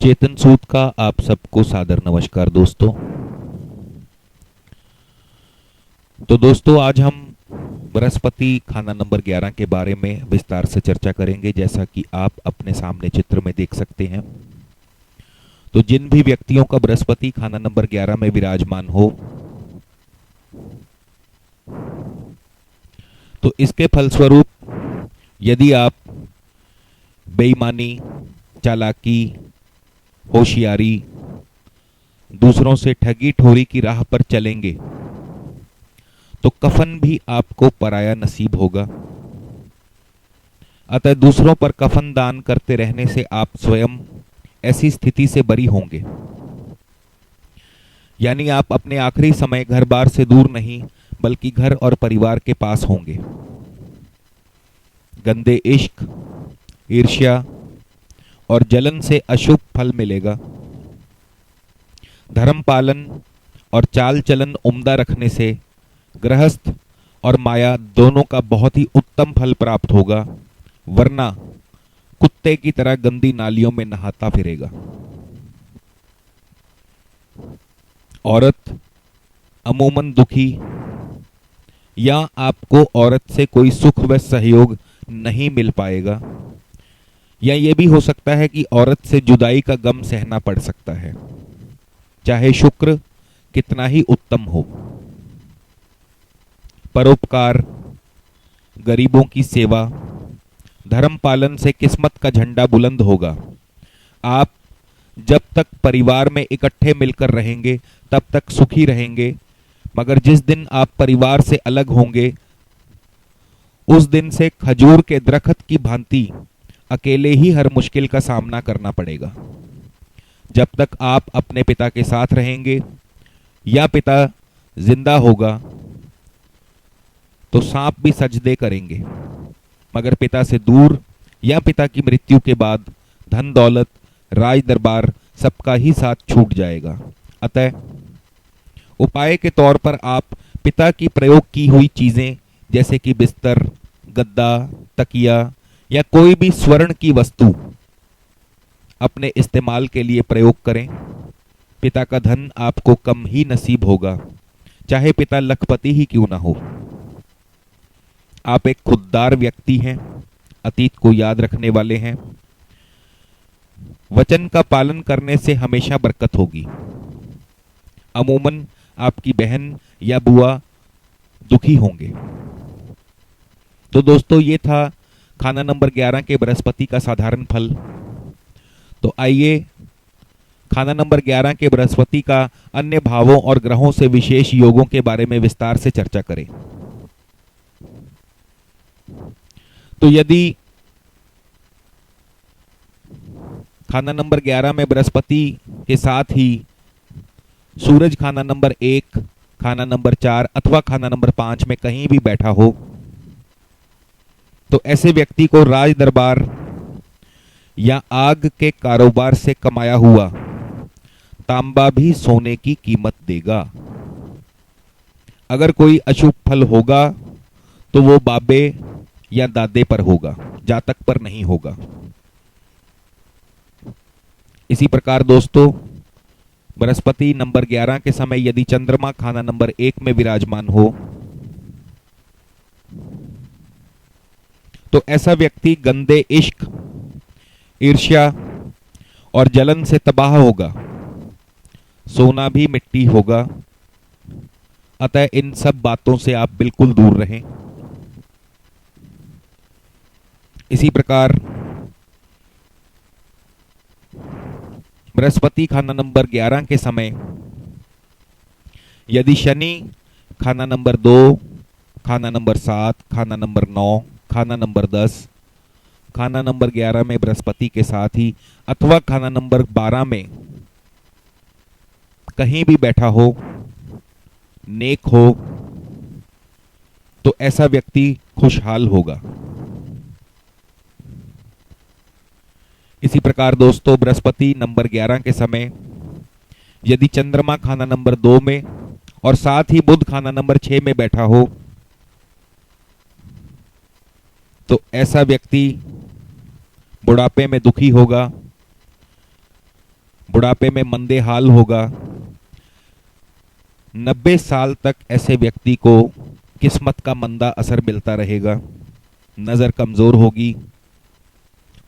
चेतन सूद का आप सबको सादर नमस्कार दोस्तों। तो दोस्तों आज हम बृहस्पति खाना नंबर 11 के बारे में विस्तार से चर्चा करेंगे। जैसा कि आप अपने सामने चित्र में देख सकते हैं, तो जिन भी व्यक्तियों का बृहस्पति खाना नंबर 11 में विराजमान हो, तो इसके फलस्वरूप यदि आप बेईमानी, चालाकी, होशियारी, दूसरों से ठगी ठोरी की राह पर चलेंगे तो कफन भी आपको पराया नसीब होगा। अतः दूसरों पर कफन दान करते रहने से आप स्वयं ऐसी स्थिति से बरी होंगे। यानी आप अपने आखिरी समय घर बार से दूर नहीं बल्कि घर और परिवार के पास होंगे। गंदे इश्क, ईर्ष्या और जलन से अशुभ फल मिलेगा। धर्म पालन और चाल चलन उम्दा रखने से गृहस्थ और माया दोनों का बहुत ही उत्तम फल प्राप्त होगा, वरना कुत्ते की तरह गंदी नालियों में नहाता फिरेगा। औरत अमूमन दुखी या आपको औरत से कोई सुख व सहयोग नहीं मिल पाएगा, या ये भी हो सकता है कि औरत से जुदाई का गम सहना पड़ सकता है, चाहे शुक्र कितना ही उत्तम हो। परोपकार, गरीबों की सेवा, धर्म पालन से किस्मत का झंडा बुलंद होगा। आप जब तक परिवार में इकट्ठे मिलकर रहेंगे तब तक सुखी रहेंगे, मगर जिस दिन आप परिवार से अलग होंगे उस दिन से खजूर के दरख्त की भांति अकेले ही हर मुश्किल का सामना करना पड़ेगा। जब तक आप अपने पिता के साथ रहेंगे या पिता जिंदा होगा तो सांप भी सजदे करेंगे, मगर पिता से दूर या पिता की मृत्यु के बाद धन दौलत, राज दरबार सबका ही साथ छूट जाएगा। अतः उपाय के तौर पर आप पिता की प्रयोग की हुई चीजें जैसे कि बिस्तर, गद्दा, तकिया या कोई भी स्वर्ण की वस्तु अपने इस्तेमाल के लिए प्रयोग करें। पिता का धन आपको कम ही नसीब होगा, चाहे पिता लखपति ही क्यों ना हो। आप एक खुददार व्यक्ति हैं, अतीत को याद रखने वाले हैं। वचन का पालन करने से हमेशा बरकत होगी। अमूमन आपकी बहन या बुआ दुखी होंगे। तो दोस्तों ये था खाना नंबर 11 के बृहस्पति का साधारण फल। तो आइए खाना नंबर 11 के बृहस्पति का अन्य भावों और ग्रहों से विशेष योगों के बारे में विस्तार से चर्चा करें। तो यदि खाना नंबर 11 में बृहस्पति के साथ ही सूरज खाना नंबर 1, खाना नंबर 4 अथवा खाना नंबर 5 में कहीं भी बैठा हो, तो ऐसे व्यक्ति को राज दरबार या आग के कारोबार से कमाया हुआ तांबा भी सोने की कीमत देगा। अगर कोई अशुभ फल होगा तो वो बाबे या दादे पर होगा, जातक पर नहीं होगा। इसी प्रकार दोस्तों बृहस्पति नंबर 11 के समय यदि चंद्रमा खाना नंबर 1 में विराजमान हो तो ऐसा व्यक्ति गंदे इश्क, ईर्ष्या और जलन से तबाह होगा, सोना भी मिट्टी होगा। अतः इन सब बातों से आप बिल्कुल दूर रहें। इसी प्रकार बृहस्पति खाना नंबर 11 के समय यदि शनि खाना नंबर 2, खाना नंबर 7, खाना नंबर 9, खाना नंबर 10, खाना नंबर 11 में बृहस्पति के साथ ही अथवा खाना नंबर 12 में कहीं भी बैठा हो, नेक हो, तो ऐसा व्यक्ति खुशहाल होगा। इसी प्रकार दोस्तों बृहस्पति नंबर 11 के समय यदि चंद्रमा खाना नंबर 2 में और साथ ही बुध खाना नंबर 6 में बैठा हो तो ऐसा व्यक्ति बुढ़ापे में दुखी होगा, बुढ़ापे में मंदे हाल होगा। 90 साल तक ऐसे व्यक्ति को किस्मत का मंदा असर मिलता रहेगा, नजर कमजोर होगी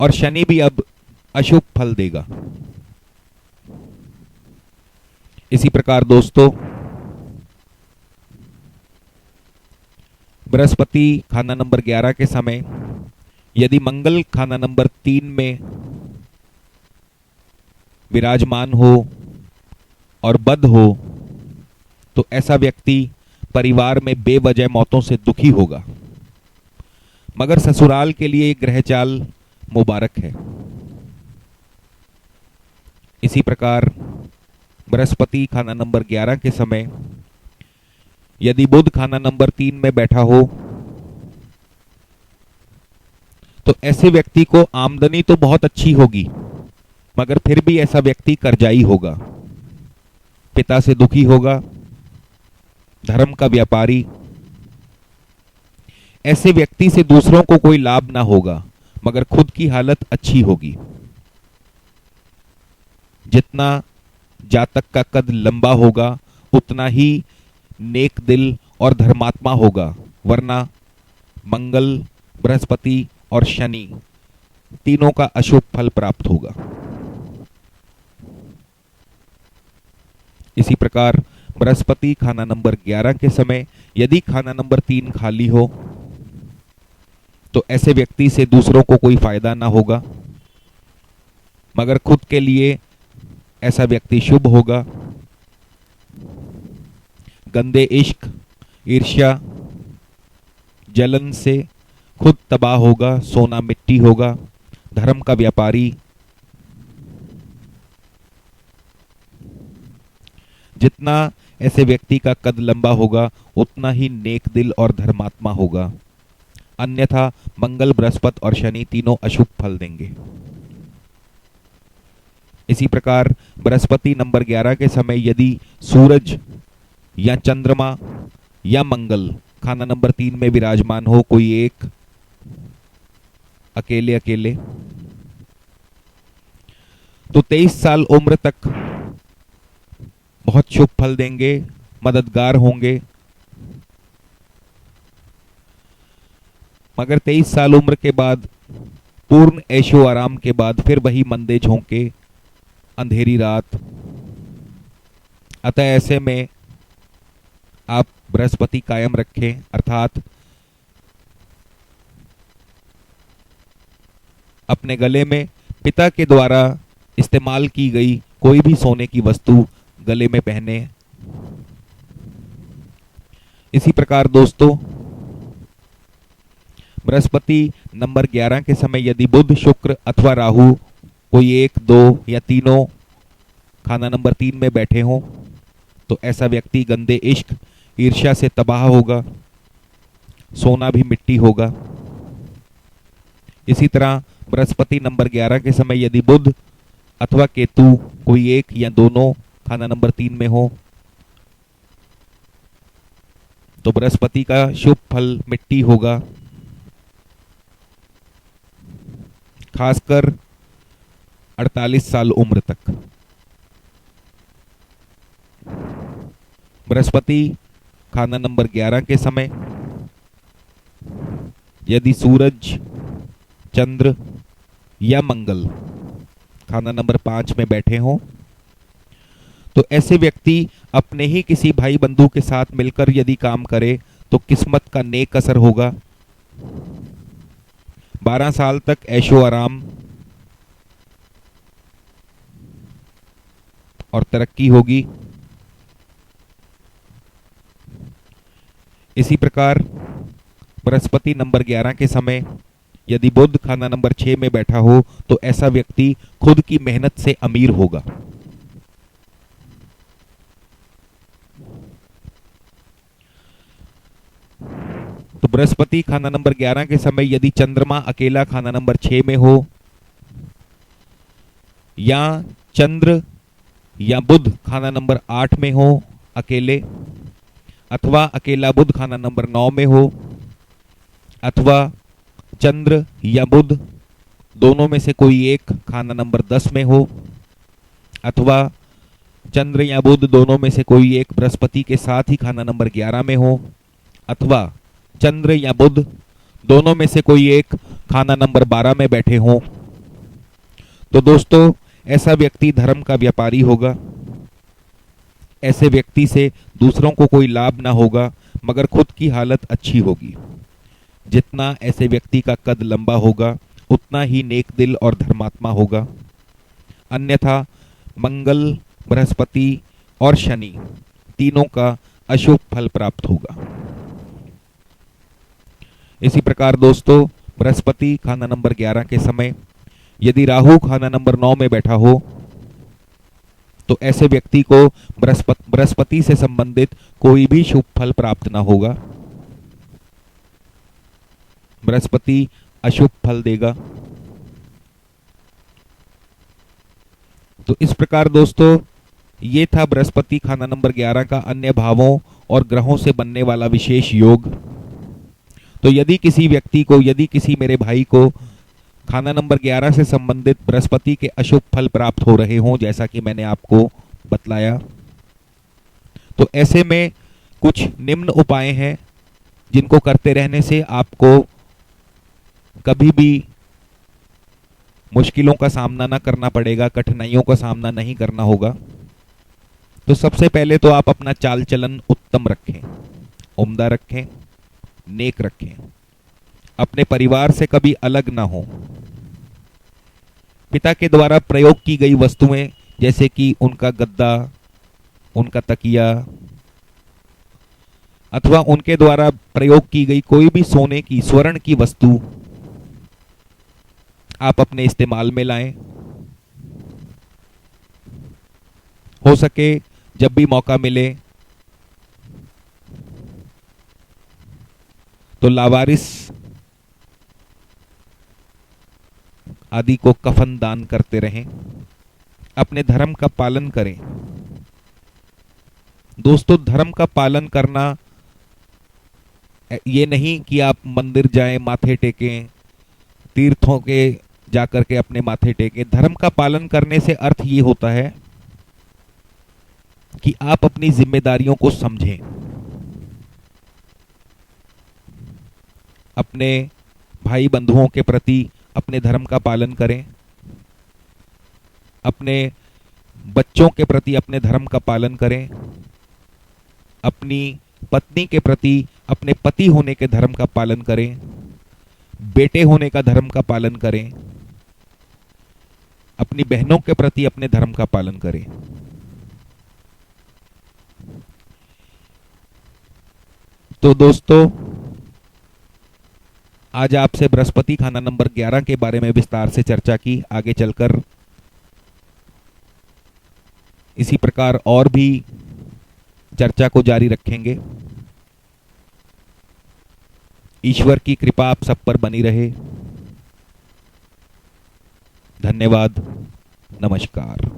और शनि भी अब अशुभ फल देगा। इसी प्रकार दोस्तों, बृहस्पति खाना नंबर 11 के समय यदि मंगल खाना नंबर 3 में विराजमान हो और बद हो तो ऐसा व्यक्ति परिवार में बेवजह मौतों से दुखी होगा, मगर ससुराल के लिए ये ग्रहचाल मुबारक है। इसी प्रकार बृहस्पति खाना नंबर 11 के समय यदि बुध खाना नंबर 3 में बैठा हो तो ऐसे व्यक्ति को आमदनी तो बहुत अच्छी होगी, मगर फिर भी ऐसा व्यक्ति कर्जाई होगा, पिता से दुखी होगा, धर्म का व्यापारी। ऐसे व्यक्ति से दूसरों को कोई लाभ ना होगा, मगर खुद की हालत अच्छी होगी। जितना जातक का कद लंबा होगा उतना ही नेक दिल और धर्मात्मा होगा, वरना मंगल, बृहस्पति और शनि तीनों का अशुभ फल प्राप्त होगा। इसी प्रकार बृहस्पति खाना नंबर 11 के समय यदि खाना नंबर 3 खाली हो तो ऐसे व्यक्ति से दूसरों को कोई फायदा ना होगा, मगर खुद के लिए ऐसा व्यक्ति शुभ होगा। गंदे इश्क, ईर्ष्या, जलन से खुद तबाह होगा, सोना मिट्टी होगा, धर्म का व्यापारी। जितना ऐसे व्यक्ति का कद लंबा होगा उतना ही नेक दिल और धर्मात्मा होगा, अन्यथा मंगल, बृहस्पति और शनि तीनों अशुभ फल देंगे। इसी प्रकार बृहस्पति नंबर 11 के समय यदि सूरज या चंद्रमा या मंगल खाना नंबर 3 में विराजमान हो, कोई एक अकेले अकेले, तो 23 साल उम्र तक बहुत शुभ फल देंगे, मददगार होंगे। मगर 23 साल उम्र के बाद, पूर्ण ऐशो आराम के बाद फिर वही मंदे झोंके, अंधेरी रात। अतः ऐसे में आप बृहस्पति कायम रखें, अर्थात अपने गले में पिता के द्वारा इस्तेमाल की गई कोई भी सोने की वस्तु गले में पहने। इसी प्रकार दोस्तों, बृहस्पति नंबर 11 के समय यदि बुध, शुक्र अथवा राहु कोई एक, दो या तीनों खाना नंबर 3 में बैठे हों तो ऐसा व्यक्ति गंदे इश्क, ईर्ष्या से तबाह होगा, सोना भी मिट्टी होगा। इसी तरह बृहस्पति नंबर 11 के समय यदि बुध अथवा केतु कोई एक या दोनों खाना नंबर 3 में हो तो बृहस्पति का शुभ फल मिट्टी होगा, खासकर 48 साल उम्र तक। बृहस्पति खाना नंबर 11 के समय यदि सूरज, चंद्र या मंगल खाना नंबर 5 में बैठे हों तो ऐसे व्यक्ति अपने ही किसी भाई बंधु के साथ मिलकर यदि काम करे तो किस्मत का नेक असर होगा। 12 साल तक ऐशो आराम और तरक्की होगी। इसी प्रकार बृहस्पति नंबर 11 के समय यदि बुध खाना नंबर 6 में बैठा हो तो ऐसा व्यक्ति खुद की मेहनत से अमीर होगा। तो बृहस्पति खाना नंबर 11 के समय यदि चंद्रमा अकेला खाना नंबर 6 में हो या चंद्र या बुध खाना नंबर 8 में हो अकेले, अथवा अकेला बुध खाना नंबर 9 में हो, अथवा चंद्र या बुध दोनों में से कोई एक खाना नंबर 10 में हो, अथवा चंद्र या बुध दोनों में से कोई एक बृहस्पति के साथ ही खाना नंबर 11 में हो, अथवा चंद्र या बुध दोनों में से कोई एक खाना नंबर 12 में बैठे हों, तो दोस्तों ऐसा व्यक्ति धर्म का व्यापारी होगा। ऐसे व्यक्ति से दूसरों को कोई लाभ ना होगा, मगर खुद की हालत अच्छी होगी। जितना ऐसे व्यक्ति का कद लंबा होगा उतना ही नेक दिल और धर्मात्मा होगा। अन्यथा मंगल, बृहस्पति और शनि तीनों का अशुभ फल प्राप्त होगा। इसी प्रकार दोस्तों बृहस्पति खाना नंबर 11 के समय यदि राहु खाना नंबर 9 में बैठा हो तो ऐसे व्यक्ति को बृहस्पति से संबंधित कोई भी शुभ फल प्राप्त ना होगा। बृहस्पति अशुभ फल देगा। तो इस प्रकार दोस्तों ये था बृहस्पति खाना नंबर 11 का अन्य भावों और ग्रहों से बनने वाला विशेष योग। तो यदि किसी व्यक्ति को, यदि किसी मेरे भाई को खाना नंबर 11 से संबंधित बृहस्पति के अशुभ फल प्राप्त हो रहे हों, जैसा कि मैंने आपको बतलाया, तो ऐसे में कुछ निम्न उपाय हैं जिनको करते रहने से आपको कभी भी मुश्किलों का सामना ना करना पड़ेगा, कठिनाइयों का सामना नहीं करना होगा। तो सबसे पहले तो आप अपना चाल चलन उत्तम रखें, उम्दा रखें, नेक रखें, अपने परिवार से कभी अलग ना हो। पिता के द्वारा प्रयोग की गई वस्तुएं जैसे कि उनका गद्दा, उनका तकिया अथवा उनके द्वारा प्रयोग की गई कोई भी सोने की, स्वर्ण की वस्तु आप अपने इस्तेमाल में लाएं। हो सके जब भी मौका मिले तो लावारिस आदि को कफन दान करते रहें। अपने धर्म का पालन करें। दोस्तों धर्म का पालन करना ये नहीं कि आप मंदिर जाएं, माथे टेकें, तीर्थों के जाकर के अपने माथे टेकें। धर्म का पालन करने से अर्थ ये होता है कि आप अपनी जिम्मेदारियों को समझें, अपने भाई बंधुओं के प्रति अपने धर्म का पालन करें, अपने बच्चों के प्रति अपने धर्म का पालन करें, अपनी पत्नी के प्रति अपने पति होने के धर्म का पालन करें, बेटे होने का धर्म का पालन करें, अपनी बहनों के प्रति अपने धर्म का पालन करें। तो दोस्तों आज आपसे बृहस्पति खाना नंबर 11 के बारे में विस्तार से चर्चा की। आगे चलकर इसी प्रकार और भी चर्चा को जारी रखेंगे। ईश्वर की कृपा आप सब पर बनी रहे। धन्यवाद। नमस्कार।